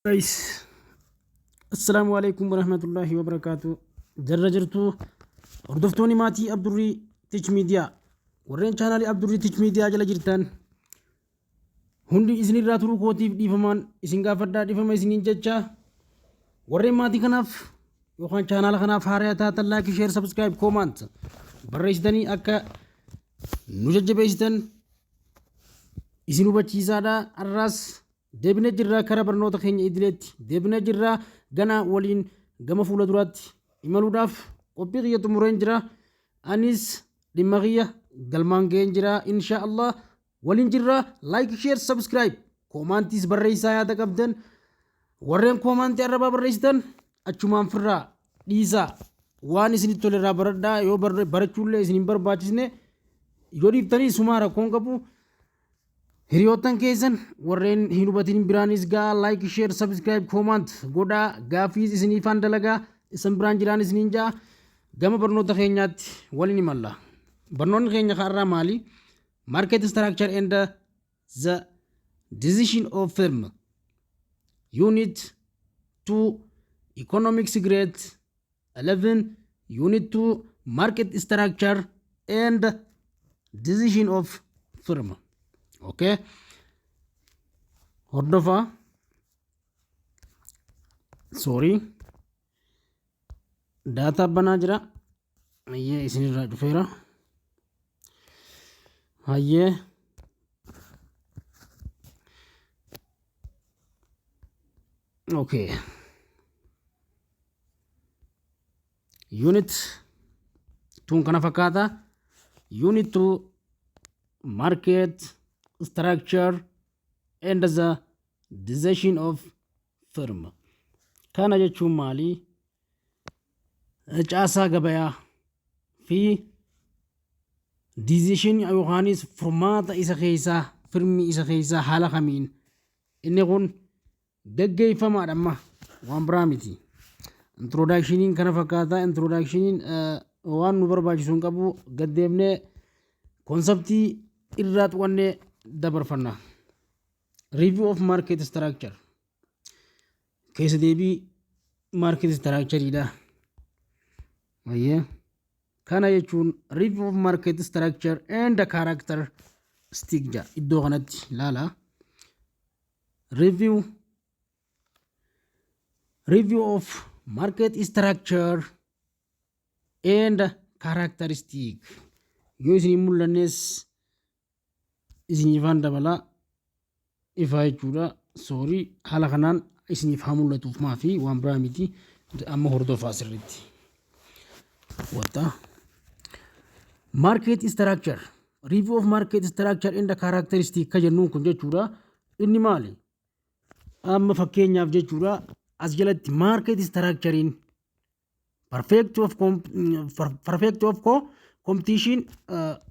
Guys, Assalamu alaikum warahmatullahi wabarakatuh. Jarra jirtu hordoftoonni maatii Abdurrii Tich Media warreen chaanaalii Abdurrii Tich Media jala jirtan hundi isinirraa turuu kootiif dhiifamaan isin gaafadhaa dhiifama isiniin jecha warreen maatii kanaaf yookaan chaanaala kanaaf haaraa taatan like, share, subscribe, comment barreessitanii akka nu jajjabeessitan isin hubachiisaadha. Arraas deebinee jirra karaa barnoota keenya idileetti deebinee jirra gana waliin gama fuula duraatti imaluudhaaf qophii xiyya xumureen jira. Anis dhimma kiyya galmaan ga'een jira insha Allah waliin jirra. Like, share, subscribe, koomaantiis barreessaa yaada qabdan warreen koomaantii arrabaa barreessitan achumaan firraa dhiisaa waan isinitti tole irraa baradhaa. Yoo barachuullee isin hin barbaachisne yoo dhiiftanii sumaara koon qabu Hiriyoottan keessan warreen hin hubatin biraanis gaa like, share, subscribe, comment godhaa. Gaafiis isiniifaan dalagaa isin biraan jiraan isiniin jaa gama barnoota keenyaatti waliin imalla. Barnoonni keenya har'aa maali? Market structure and the decision of firm. Unit 2 Economics grade 11 Unit 2 Market structure and decision of firm. Okay, hordofa sorry data banaa jira hayyee isinirraa dhufeera hayyee okay unit tun kana fakkaata unit 2 market structure and the decision of firm. Kana jechuun maali? Caasaa gabayaa fi decision yookaanis furmaata isa keessaa firmi isa keessaa haala kamiin inni kun gaggeeffamaadha. Amma waan biraa miti. Introductioniin kana fakkaata. Introductioniin waan nu barbaachisu hin qabu. Gaddeebnee konseptii irraa tuqannee dabarfanna. Review of market structure. Keessa deebii market structure dha. Ayyee kana jechuun review of market structure and the characteristic ja iddoo kanatti ilaala. Review of market structure and characteristic. Yoo isin mul'annes isiniifaan dabalaa ifaa jechuudha. Sorry haala kanaan isiniif haa mul'atuuf maafi waan biraa miti. Amma hordofaa sirriitti. Wata market structure review of market structure and the characteristic ka jennuun kun jechuudha. Inni maali? Amma fakkeenyaaf jechuudha as jalatti market structurein perfect of competition,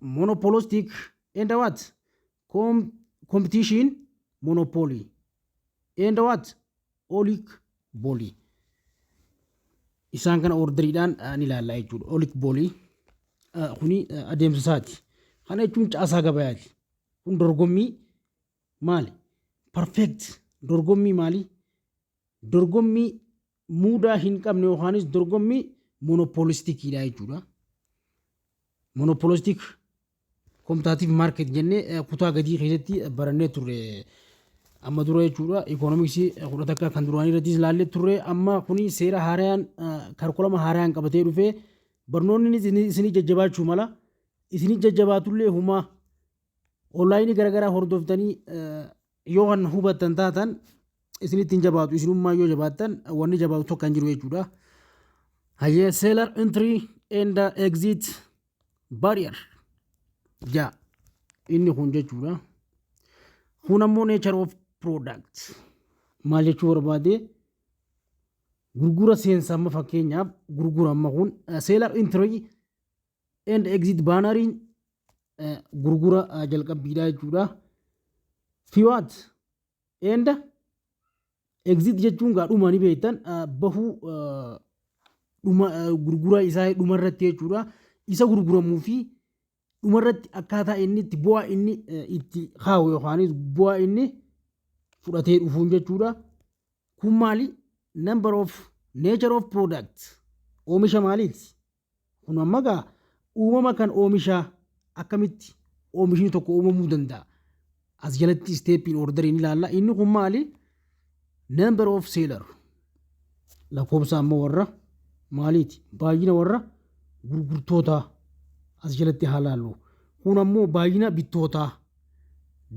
monopolistic and what? Competition, monopoly and what? Oligopoly. Isaan kana orderiidhaan ni ilaallaa jechuudha. Oligopoly kuni adeemsa isaati. Kana jechuun caasaa gabayaati. Kun dorgommii maali? Perfect dorgommii maali? Dorgommii muudaa hin qabne yookaanis dorgommii monopolistikiidha jechuudha. Monopolistic competitive market jennee kutaa gadii keessatti barannee turre amma dura jechuudha. Economicsii kudha takka kan duraanii irrattis ilaallee turre. Amma kuni seera haaraan karikulama haaraan qabatee dhufee barnoonni isinii jajjabaachuu mala. Isinii jajjabaatullee humaa onlaayinii garaagaraa hordoftanii yoo kan hubattan taatan isinitti hin jabaatu. Isinummaa yoo jabaattan wanni jabaatu tokko kan jiru jechuudha. Hayyee seller entry and exit barrier ja inni kun jechuudha. Kun ammoo nature of product maal jechuu barbaade gurgura seensa. Amma fakkeenyaaf gurgura amma kun seller entry and exit barrieriin gurgura jalqabbiidha jechuudha. Fiwaat and exit jechuun gaa dhuma ni beektan bahuu gurgura isaa dhumarratti jechuudha. Isa gurguramuu fi dhumarratti akkaataa inni itti bu'aa inni itti kaa'u yookaanis bu'aa inni fudhatee dhufuun jechuudha. kun maali number of nature of product oomisha maaliiti kun amma gaa uumama kan oomishaa akkamitti oomishni tokko uumamuu danda'a as jalatti steppiin orderiin ilaalla inni kun maali number of seller lakkoofsa amma warra maaliiti baay'ina warra gurgurtoota as jalatti haalaallu kun ammoo baay'ina bittootaa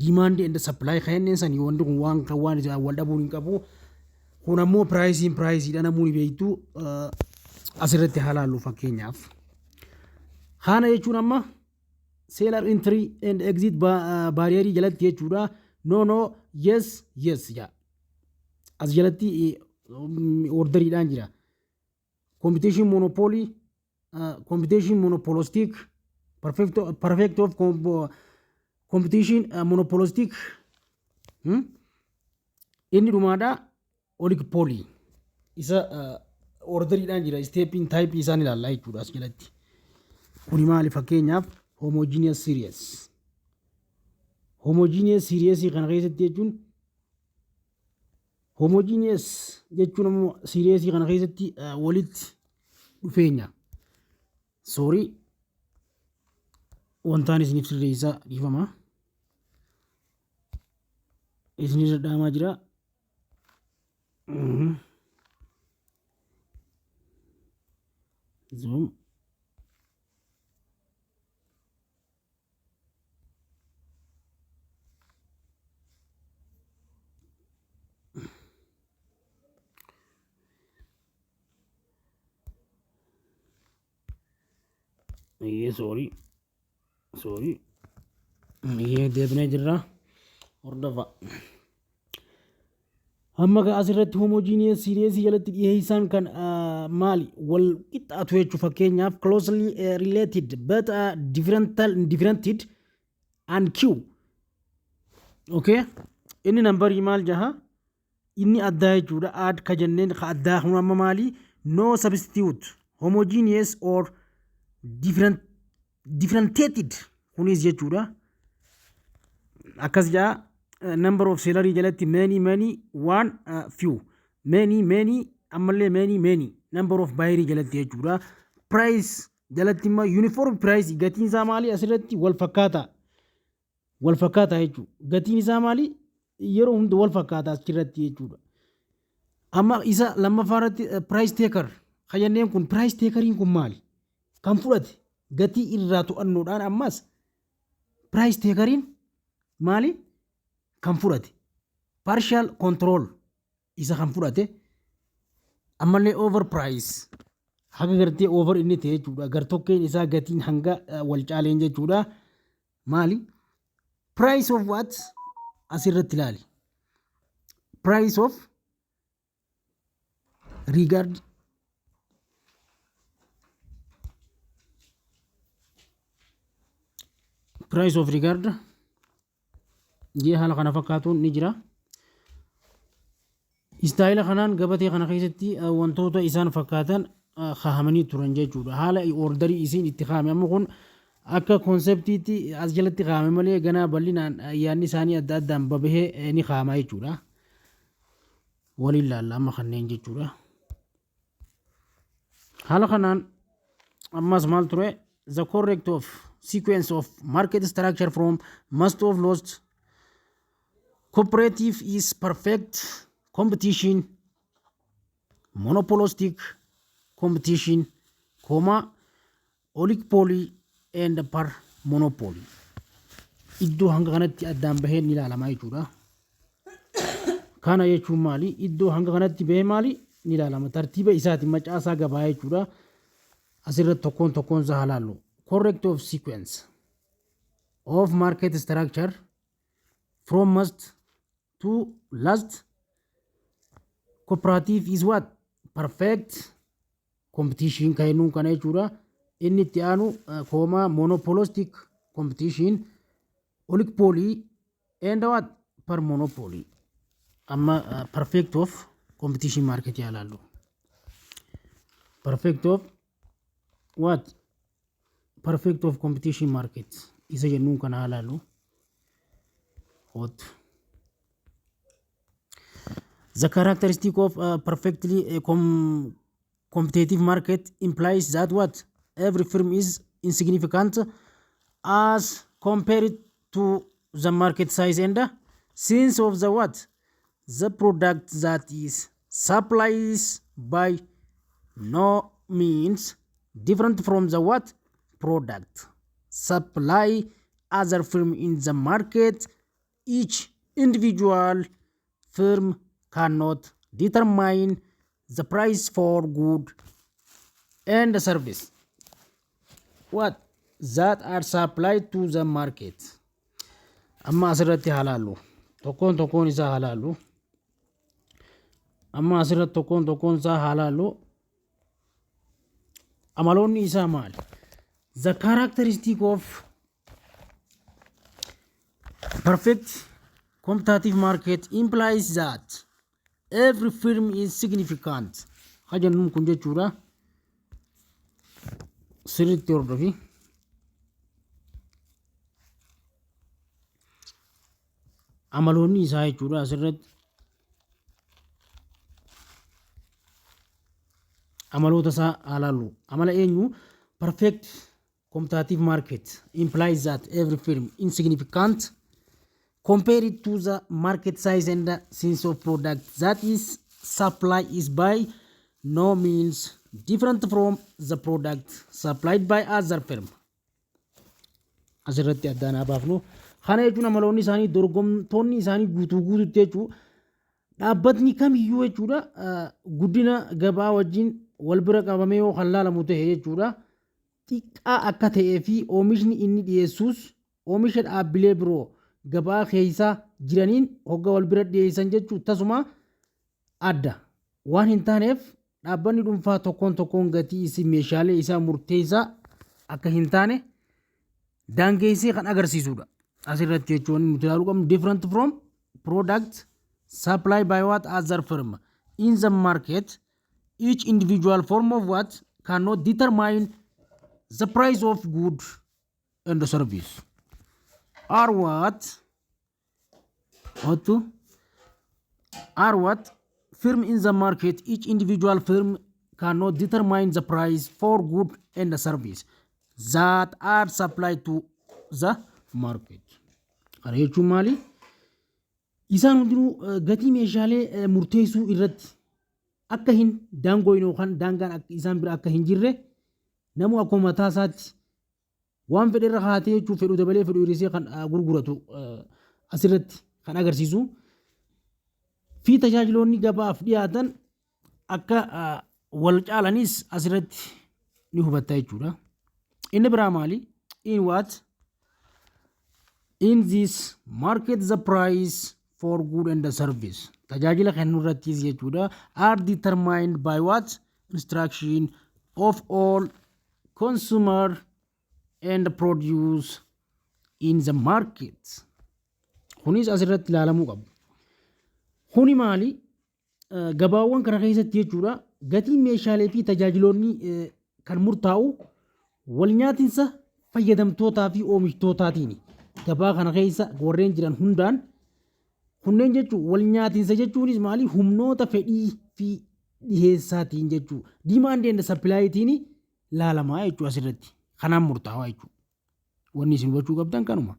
demand and supply kanneen sanii wanti kun waan wal dhabuu hin qabu kun ammoo price dha namuuni beektu asirratti haalaallu fakkeenyaaf haana jechuun amma seller entry and exit barrier jalatti jechuudha no yes ya as jalatti orderiidhaan jira competition monopoly competition monopolistic perfect of competition monopolistic inni dhumaadha oligopoly isa orderiidhaan jira stepping type isaan ilaallaa jechuudha as jalatti kuni maali fakkeenyaaf homogeneous series kana keessatti jechuun homogeneous jechuun ammoo series kana keessatti walitti dhufeenya sorry wantaan isiniif sirreessaa dhiifama isinii dhadhaamaa jira zoom sorry deebinee jirra hordofa amma gaa asirratti homogeneous series jalatti dhiyeessan kan maali wal qixxaatu jechuu fakkeenyaaf closely related but differentiated and q okay inni nambarii maal jaha inni addaa jechuudha add ka jenneen ka addaa kun amma maali no substitute homogeneous or differentiated kunis jechuudha akkas jaa number of salary jalatti many one few many ammallee many number of buyer jalatti jechuudha price jalatti immoo uniform price gatiin isaa maali asirratti wal fakkaata jechuudha gatiin isaa maali yeroo hunda wal fakkaata asirratti jechuudha amma isa lammaffaarratti price taker kajanneen kun price takeriin kun maali kan fudhate gatii irraa to'annoodhaan ammas price takeriin maali kan fudhate partial control isa kan fudhate ammallee over price haga gartee over inni ta'e jechuudha gartokkeen isaa gatiin hanga wal caaleen jechuudha maali price of what asirratti ilaali price of regard jee haala kana fakkaatuun ni jira istaayila kanaan gabatee kana keessatti wantoota isaan fakkaatan kahamanii turan jechuudha haala orderii isiin itti kaame amma kun akka konseptiitti as jalatti kaame malee ganaa bal'inaan yaadni isaanii adda addaan babahee ni kaama jechuudha waliin laalla amma kanneen jechuudha haala kanaan ammas maal ture the correct of sequence of market structure from must have lost cooperative is perfect competition monopolistic competition oligopoly and par monopoly iddoo hanga kanatti addaan bahee ni ilaalamaa jechuudha kana jechuun maali iddoo hanga kanatti bahee maali ni ilaalama tartiiba isaatiin macaasaa gabaa jechuudha asirratti tokkoon isaa halaallu correct of sequence of market structure from must to last cooperative is what perfect competition kainun kana jechuudha inni itti aanu monopolistic competition oligopoly and what per monopoly amma perfect of competition market yaalallu perfect of what perfect of competition market isa jennuun kana haalaallu hot The characteristic of a perfectly competitive market implies that what every firm is insignificant as compared to the market size and the sense of the what the product that is supplies by no means different from the what product supply other firm in the market. Each individual firm cannot determine the price for good and service what that are supplied to the market. Amma asirratti halaalu tokkoon isaa halaalu amma asirratti tokkoon isaa halaalu amaloonni isaa maal? The characteristic of perfect competitive market implies that every firm is significant. Hajannum kun jechuudha sirriitti hordofi. Amaloonni isaa jechuudha asirratti amaloota isaa halaalu. Amala eenyu? Perfect competitive market implies that every firm insignificant compared to the market size and the sense of product that is supply is by no means different from the product supplied by other firm. Asirratti addaan baafnu kana jechuun amaloonni isaanii dorgomtoonni isaanii guutuutti jechuudha. Dhaabbatni kamiyyuu jechuudha guddina gabaa wajjin wal bira qabamee yoo kan laalamu ta'e jechuudha xiqqaa akka ta'ee fi oomishni inni dhiyeessus oomisha dhaabbilee biroo gabaa keessa jiraniin hogga wal bira dhiyeessan jechuudha. Tasuma adda waan hin taaneef dhaabbanni dhuunfaa tokkoon gatii isii meeshaalee isaa murteessaa akka hin taane daangeessee kan agarsiisudha. Asirratti jechuun nuti ilaaluu qabnu different from product supplied by what other firm in the market. Each individual form of what cannot determine the price of good and the service. Are what firm in the market. Each individual firm cannot determine the price for good and the service that are supplied to the market. Kana jechuun maali? Isaan hundinuu gatii meeshaalee murteessuu irratti akka hin daangooyin yookaan daangaan isaan bira akka hin jirre namuu akkuma mataa isaatti waan fedhe irra haatee jechuun fedhu dabalee fedhu hir'isee kan gurguratu asirratti kan agarsiisu fi tajaajiloonni gabaaf dhiyaatan akka wal caalanis asirratti ni hubatta jechuudha. Inni biraa maali? In this market the price for good and the service tajaajila kennu irrattis jechuudha are determined by what instruction of all consumer and produce in the market. Kunis asirratti ilaalamuu qabu. Kuni maali? Gabaawwan kana keessatti jechuudha gatiin meeshaalee fi tajaajiloonni kan murtaa'u wal nyaatinsa fayyadamtootaa fi oomishtootaatiini. Gabaa kana keessa warreen jiran hundaan kunneen jechuun wal nyaatinsa jechuunis maali? Humnoota fedhii fi dhiheessaatiin jechuudha. Demand and supplytiin laalamaa jechuudha asirratti. Kanaan murtaawaa jechuudha. Wanni isin hubachuu qabdan kanuma.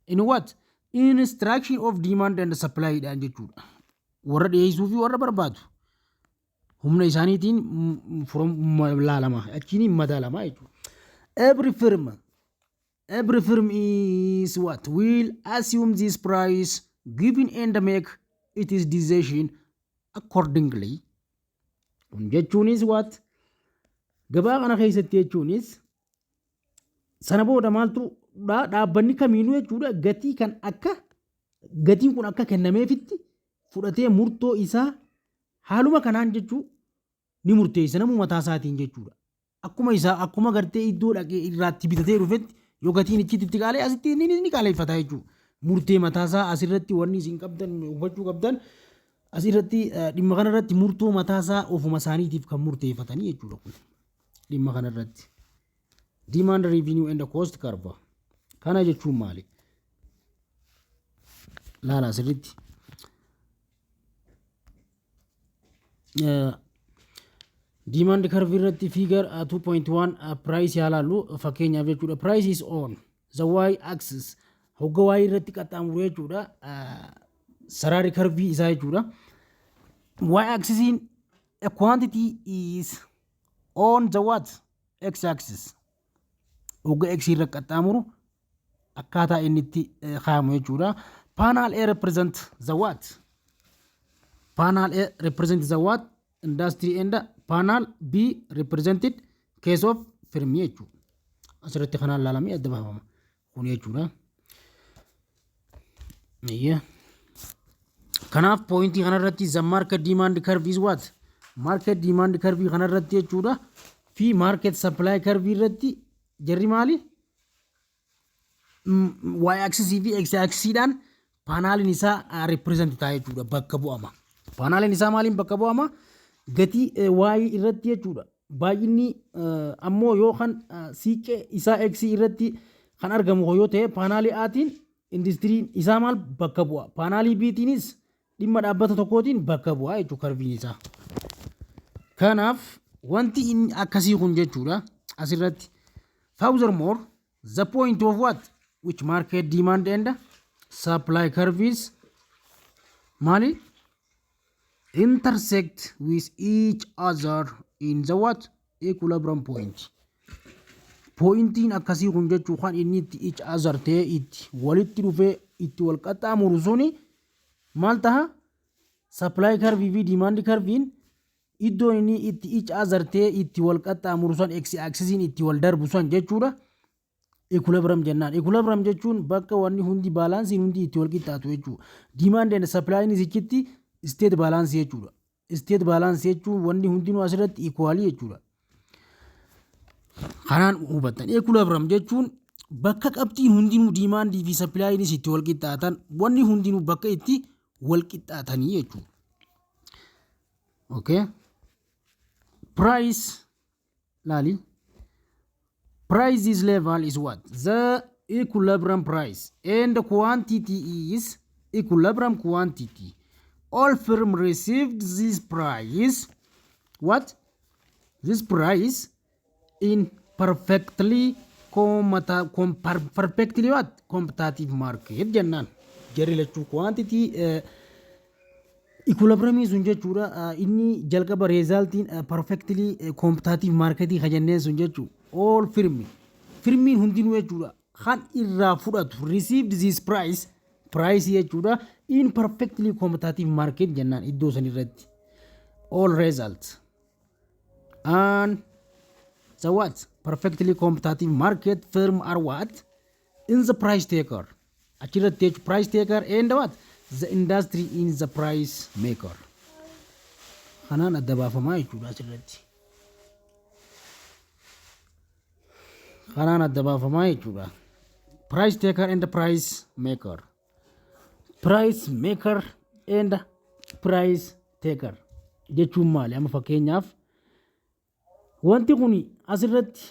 In what? Instruction of demand and supply dhaan jechuudha. Warra dhiyeessuu fi warra barbaadu. Humna isaaniitiin laalamaa. Achiin madaalamaa jechuudha. Every firm is what? Will assume this price given and make its decision accordingly. Jechuunis what? Gabaa kana keessatti jechuunis sana booda maaltu dhaabbanni kamiinuu jechuudha gatiin kun akka kennameefitti fudhatee murtoo isaa haaluma kanaan jechuu ni murteessa namuu mataa isaatiin jechuudha. Akkuma gartee iddoo dhaqee irraatti bitatee dhufetti yoo gatiin itti qaalee asitti ni qaaleeffata jechuudha. Murtee mataa isaa asirratti wanni isin qabdan hubachuu qabdan asirratti dhimma kanarratti murtoo mataa isaa ofuma isaaniitiif kan murteeffatanii jechuudha kun dhimma kanarratti. Demand revenue and cost curve. Kana jechuun maali? Laala asirratti demand curve irratti figure 2.1 price yaalaallu fakkeenyaaf jechuudha. Price is on the y axis hogga y irratti qaxxaamuru jechuudha. Sarari curve isaa jechuudha. Y axis in a quantity is on the what x axis hogga x irra qaxxaamuru akkaataa inni itti kaayamu jechuudha. Panel A represent the what? Panel A represent the what? Industry and panel B represented case of Fermi jechuudha. Asirratti kanaan ilaalamee adda baafama kun jechuudha. Kanaaf pointii kanarratti the market demand curve is what? Market demand curve kanarratti jechuudha fi market supply curve irratti jarri maali? Y axis fi X axis dhaan panelin isaa represent ta'a jechuudha bakka bu'ama. Panelin isaa maaliin bakka bu'ama? Gatii Y irratti jechuudha. Baay'inni ammoo yoo kan siiqee isaa X irratti kan argamu yoo ta'e panelii Aatiin industiriin isaa maal bakka bu'a. Panelii Btiinis dhimma dhaabbata tokkootiin bakka bu'a jechuudha karviin isaa. Kanaaf wanti inni akkasii kun jechuudha asirratti. Furthermore, the point of what? Which market demand and supply curves mali intersect with each other in the what? Equilibrium point. Pointiin akkasii kun jechuu kan inni itti each other ta'e itti walitti dhufee itti wal qaxxaamuru suni maal taha? Supply curve fi demand curvein iddoon inni itti each other ta'e itti wal qaxxaamuru san x axisiin itti wal darbu san jechuudha. Equilibrium jennaan. Equilibrium jechuun bakka wanni hundi baalaansiin hundi itti wal qixxaatu jechuudha. Demand and supply ni sichitti state balance jechuudha. State balance jechuun wanni hundinuu asirratti equalii jechuudha. Kanaan hubattan. Equilibrium jechuun bakka qabxiin hundinuu demand fi supply ni itti wal qixxaatan wanni hundinuu bakka itti wal qixxaatanii jechuudha. Okay. Price laali. Price is level is what? The equilibrium price and the quantity is equilibrium quantity. All firm received this price. What? This price in perfectly perfectly what? Competitive market. Jannan. Jari lechuu quantity equilibrium sun jechuudha inni jalqaba resultiin perfectly competitive market hajannee sun jechuudha. All firmiin hundinuu jechuudha kan irraa fudhatu received this price jechuudha in perfectly competitive market jennaan iddoo san irratti all results and the what perfectly competitive market firm are what in the price taker achirratti price taker and what the industry in the price maker kanaan adda baafamaa jechuudha achirratti. Kanaan adda baafamaa jechuudha. Price taker and price maker. Price maker and price taker jechuun maali? Amma fakkeenyaaf wanti kun asirratti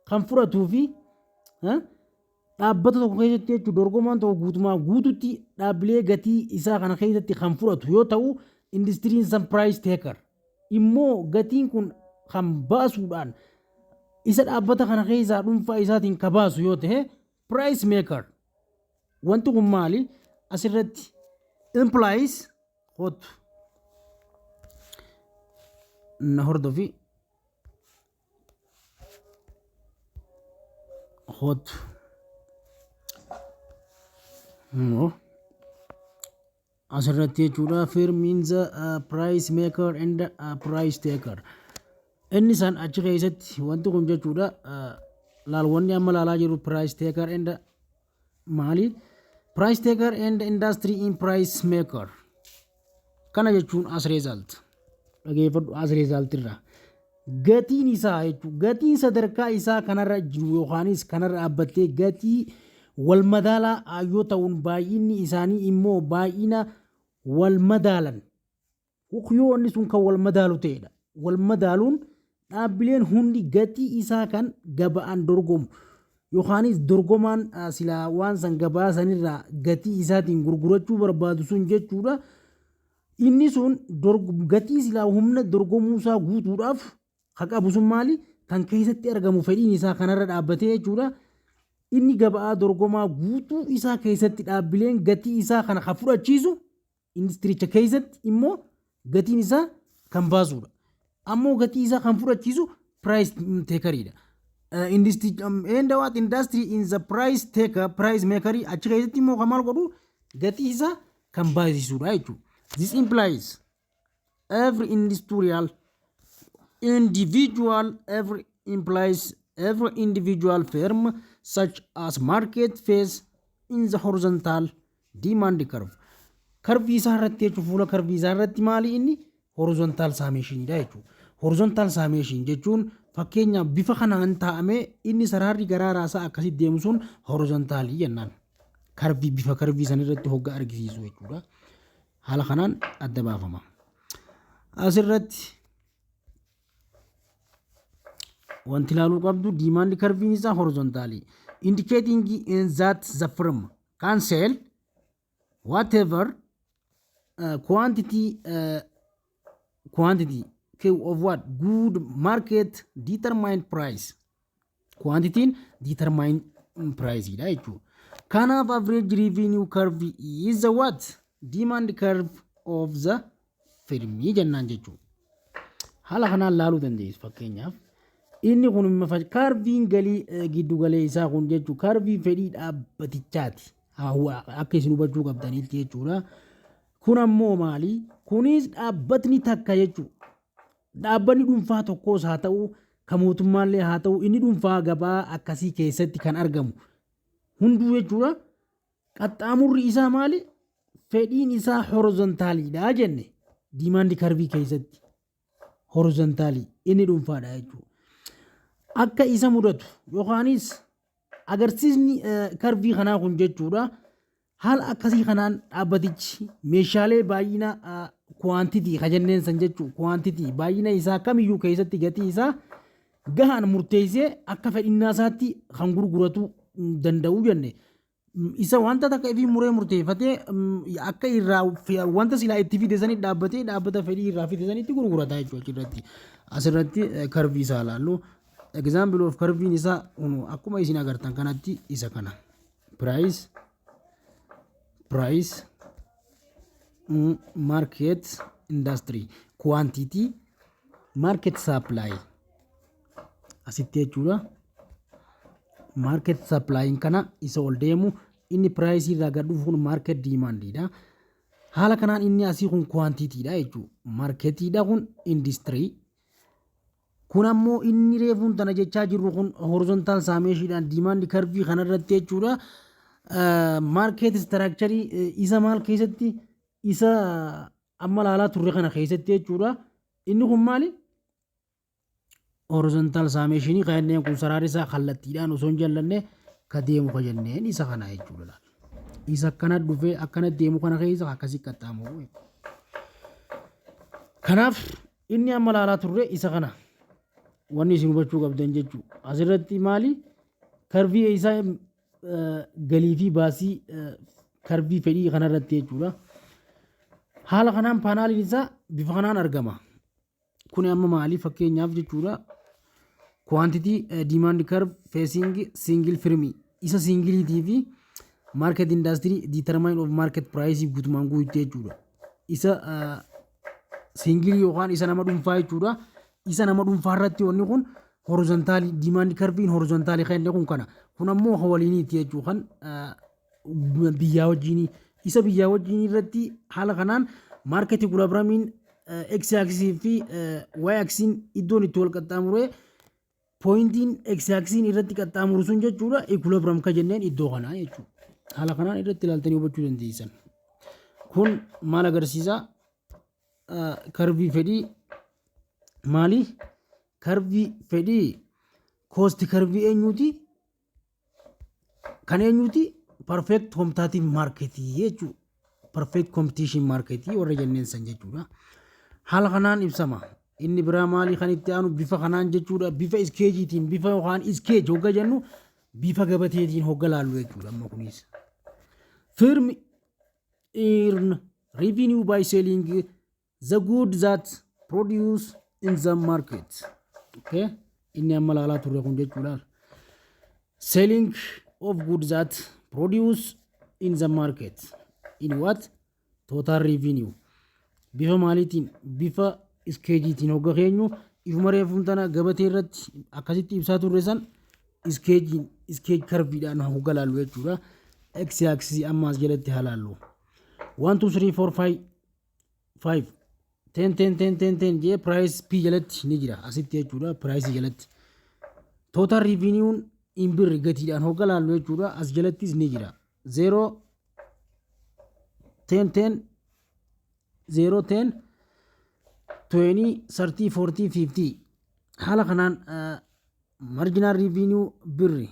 kan fudhatuu fi dhaabbata tokko keessatti jechuudha dorgomaan tokko guutumaa guututti dhaabbilee gatii isaa kana keessatti kan fudhatu yoo ta'u industiriin san price taker immoo gatiin kun kan baasuudhaan isa dhaabbata kana keessaa dhuunfaa isaatiin kabaasu yoo ta'e price maker. Wanti kun maali? Asirratti implies hot na hordofi hot no asirratti jechuudha firm means price maker and price taker. Inni san achi keessatti wanti kun jechuudha laalwanni amma laalaa jiru price taker and maali? Price taker and industry in price maker. Kana jechuun as result. Dhageeffadhu as result irraa. Gatiin isaa jechuudha. Gatiin sadarkaa isaa kanarra jiru yookaanis kanarra dhaabbattee gatii wal madaalaa yoo ta'uun baay'inni isaanii immoo baay'ina wal madaalan. Yoo inni sun kan wal madaalu ta'edha. Wal madaaluun dhaabbileen hundi gatii isaa kan gaba'an dorgomu yookaanis dorgomaan silaa waan san gabaa sanirraa gatii isaatiin gurgurachuu barbaadu sun jechuudha inni sun gatii silaa humna dorgomuusaa guutuudhaaf haqabu sun maali kan keessatti argamu fedhiin isaa kanarra dhaabbatee jechuudha. Inni gabaa dorgomaa guutuu isaa keessatti dhaabbileen gatii isaa kana kan fudhachiisu industiricha keessatti immoo gatiin isaa kan baasudha. Ammoo gatii isaa kan fudhachiisu price takeridha. Industry in the price taker, price maker achi keessatti immoo kan maal godhu gatii isaa kan baasisudha jechuudha. This implies every individual firm such as market face in the horizontal demand curve. Curve isaa irratti jechuun fuula curve isaa irratti maali inni horizontal summation dha jechuudha. Horizontal summation jechuun fakkeenyaaf bifa kanaan taa'amee inni saraarri garaa raasaa akkasitti deemu sun horizontal jennaan. Curve bifa curve san irratti hogga argisiisu jechuudha. Haala kanaan adda baafama. Asirratti wanti ilaaluu qabdu demand curve isaa horizontally indicating that the firm can sell whatever quantity of what good market determined price. Quantity determined price ida jechuudha. Kanaaf average revenue curve is the what demand curve of the firm jennaan jechuudha. Haala kanaan laaluu dandeessu fakkeenyaaf inni kun karviin galii giddu galee isaa kun jechuudha. Karvii fedhii dhaabbatichaati. Akka isin hubachuu qabdaniitti jechuudha. Kun ammoo maali? Kunis dhaabbatni takka jechuudha. Dhaabbanni dhuunfaa tokkos haa ta'u, kan mootummaallee haa ta'u, inni dhuunfaa gabaa akkasii keessatti kan argamu hunduu jechuudha. Qaxxaamurri isaa maali? Fedhiin isaa horizontaaliidha jenne. Demand curve keessatti horizontaali inni dhuunfaadha jechuudha. Akka isa mudatu yookaanis agarsiisni curve kanaa kun jechuudha. Haala akkasii kanaan dhaabbatichi meeshaalee baay'ina quantity kajanneen san jechuudha. Quantity baay'ina isaa kamiyyuu keessatti gatii isaa gahaan murteessee akka fedhinnaa isaatti kan gurguratu danda'u jenne. Isa wanta takka ifii muree murteeffatee akka irraa wanta silaa itti fide sanii dhaabbatee dhaabbata fedhii irraa fide sanitti gurgurata jechuudha. Asirratti curve isaa ilaallu. Example of curve isaa akkuma isin agartan kanatti isa kana. Price market industry quantity market supply asitti jechuudha. Market supply kana isa ol deemu inni price irraa gad dhufu kun market demand dha. Haala kanaan inni asii kun quantity dha jechuudha. Market dha kun industry. Kun ammoo inni reefuun tana jechaa jirru kun horizontal summation dhaan demand curve kanarratti jechuudha. Market structure isa maal keessatti isa amma laalaa turre kana keessatti jechuudha. Inni kun maali? Horizontal summation kanneen kun saraara isaa kallattiidhaan osoo hin jallanne ka deemu ka jenneen isa kana jechuudha. Isa akkana dhufee akkana deemu kana keessa akkasii qaxxaamuru. Kanaaf inni amma laalaa turre isa kana. Wanni isin hubachuu qabdan jechuudha. Asirratti maali? Curve isaa galii fi baasii curve fedhii kanarratti jechuudha. Haala kanaan paanaaliin isaa bifa kanaan argama. Kun amma maali fakkeenyaaf jechuudha. Quantity demand curve facing single firm isa singiliitii fi market industry determine of market price guutumaan guutuu jechuudha. Isa singilii yookaan isa nama dhuunfaa jechuudha. Isa nama dhuunfaa irratti wanni kun horizontaali demand curve horizontaali kan kun kana. Kun ammoo hawaliiniiti jechuudha. Kan biyyaa wajjin isa biyyaa wajjin irratti haala kanaan market equilibrium x axis fi y axis iddoon itti wal qaxxaamuree pointiin x axis irratti qaxxaamuru sun jechuudha. Equilibrium ka jenneen iddoo kanaa jechuudha. Haala kanaan irratti ilaaltanii hubachuu dandeessan. Kun maal agarsiisa? Curve fedhii maali? Curve fedhii cost curve eenyuti? Kan eenyuti? Perfect competitive market jechuudha. Perfect competition market warra jenneen san jechuudha. Haala kanaan ibsama. Inni biraa maali kan itti aanu bifa kanaan jechuudha. Bifa iskeejiitiin bifa yookaan iskeej hogga jennu bifa gabateetiin hogga laallu jechuudha. Amma kunis firm earn revenue by selling the goods that produce in the market. Okay, inni amma laalaa turre kun jechuudha. Selling of goods that produce in the market. In what? Total revenue. Bifa maaliitiin? Bifa iskeejiitiin hogga keenyu ifuma reefuun tana gabatee irratti akkasitti ibsaa turre san iskeej karbiidhaan hogga laallu jechuudha. X axis ammaas jalatti halaallu. 1 2 3 4 5 10 jee price P jalatti ni jira asitti jechuudha. Price jalatti total revenue in birri gatiidhaan hogga laallu jechuudha. As jalattis ni jira 0 10 20 30 40 50 haala kanaan marginal revenue birri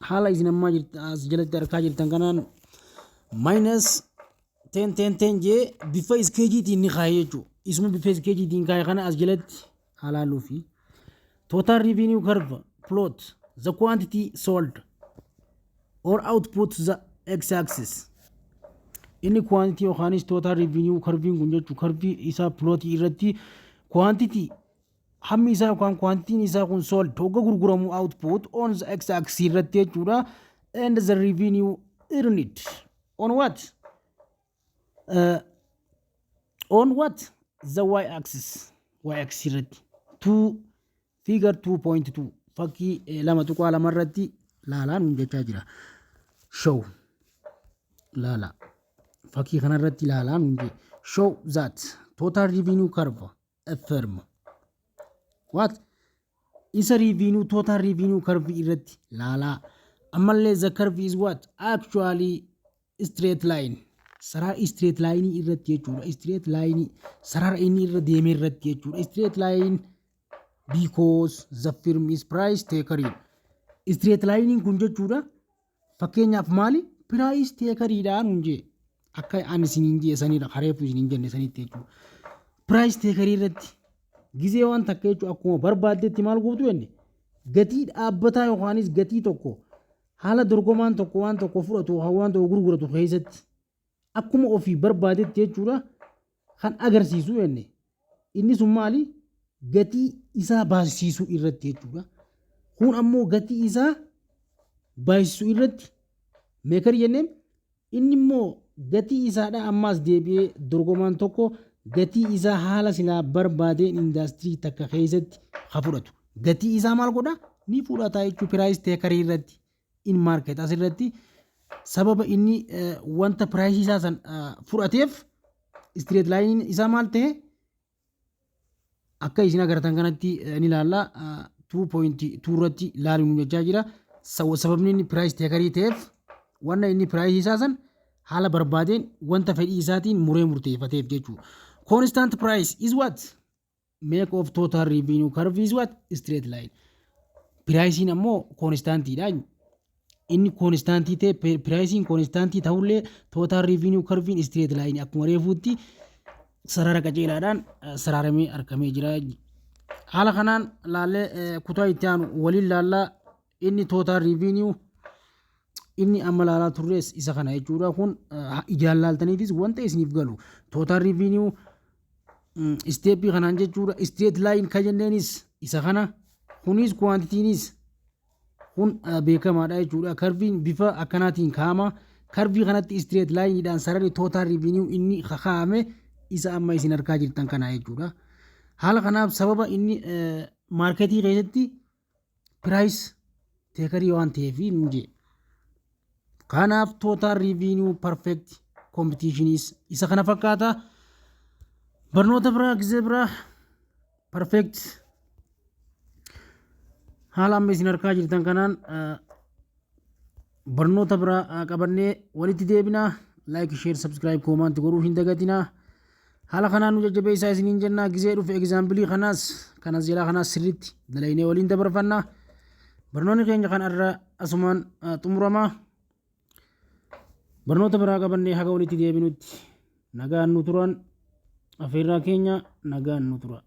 haala isin ammaa as jalatti argaa jirtan kanaan minus 10 jee bifa iskeejiitiin ni kaa'e jechuudha. Isuma bifa iskeejiitiin kaa'e kana as jalatti halaaluu fi total revenue curve plot the quantity sold or output the x-axis. Inni quantity yookaanis total revenue curviin kun jechuudha. Curvii isaa plootii irratti quantity hammi isaa yookaan quantityin isaa kun sold hogga gurguramu output on the x-axis irratti jechuudha. And the revenue earned on what? On what? The y-axis. Y-axis irratti. Figure 2.2 fakkii 2.2 irratti laalaan jechaa jira. Show laala. Fakkii kanarratti laalaan show that total revenue curve a firm. What? Isa revenue total revenue curve irratti laalaa. Ammallee the curve is what? Actually straight line. Sarara straight line irratti jechuudha. Straight line sarara inni irra deeme irratti jechuudha. Straight line because the firm is price taker. Straight line kun jechuudha. Fakkeenyaaf maali? Price takeridhaan hunjee. Akka ani isiniin jee sanidha. Kareefu isiniin jenne sanitti jechuudha. Price taker irratti gizee waan takka jechuudha akkuma barbaaddetti maal gootu jenne gatii dhaabbataa yookaanis gatii tokko haala dorgomaan tokko waan tokko fudhatu waan tokko gurguratu keessatti akkuma ofii barbaadetti jechuudha kan agarsiisu jenne inni sun maali gatii isaa baasisuu irratti jechuudha. Kun ammoo gatii isaa baasisuu irratti meekar jenneen inni immoo gatii isaadha ammaas deebi'ee dorgomaan tokko gatii isaa haala silaa barbaadeen indaastirii takka keessatti haa fudhatu. Gatii isaa maal godha? Ni fudhata jechuudha price taker irratti in market asirratti sababa inni wanta price isaa san fudhateef straight line isaa maal ta'e akka isin agartan kanatti ni ilaalla 2.2 irratti laaluun jechaa jira. Sababni inni price taker ta'eef wanna inni price isaa san haala barbaadeen wanta fedhii isaatiin muree murteeffateef jechuudha. Constant price is what? Make of total revenue curve is what? Straight line. Pricing ammoo constantidha. Inni constantii ta'e pricing constantii ta'ullee total revenue curve straight line akkuma reefuutti sarara qajeelaadhaan sararamee argamee jira. Haala kanaan laallee kutaa itti aanu waliin laallaa inni total revenue inni amma laalaa turres isa kana jechuudha. Kun ijaan laaltaniifis wanta isiniif galu total revenue steepii kanaan jechuudha. Straight line kan jenneenis isa kana kunis quantitiinis kun beekamaadha jechuudha. Karviin bifa akkanaatiin kaa'ama. Karvii kanatti straight lineidhaan sararri total revenue inni kaa'ame isa amma isin argaa jirtan kana jechuudha. Haala kanaaf sababa inni marketii keessatti price takerii waan ta'eef nje kanaaf total revenue perfect competitionis isa kana fakkaata. Barnoota biraa gizee biraa perfect haala amma isin argaa jirtan kanaan barnoota biraa qabannee walitti deebinaa. Like, share, subscribe, comment godhuu hin dagatinaa. Haala kanaan nu jajjabeessaa isiniin jennaa. Gizee dhufe example kanas jala kanas sirriitti dalaynee waliin dabarfannaa. Barnoonni keenya kan irra asumaan xumuramaa. Barnoota biraa qabannee haga walitti deebinutti nagaan nu turan afeerraa keenya nagaan nu tura.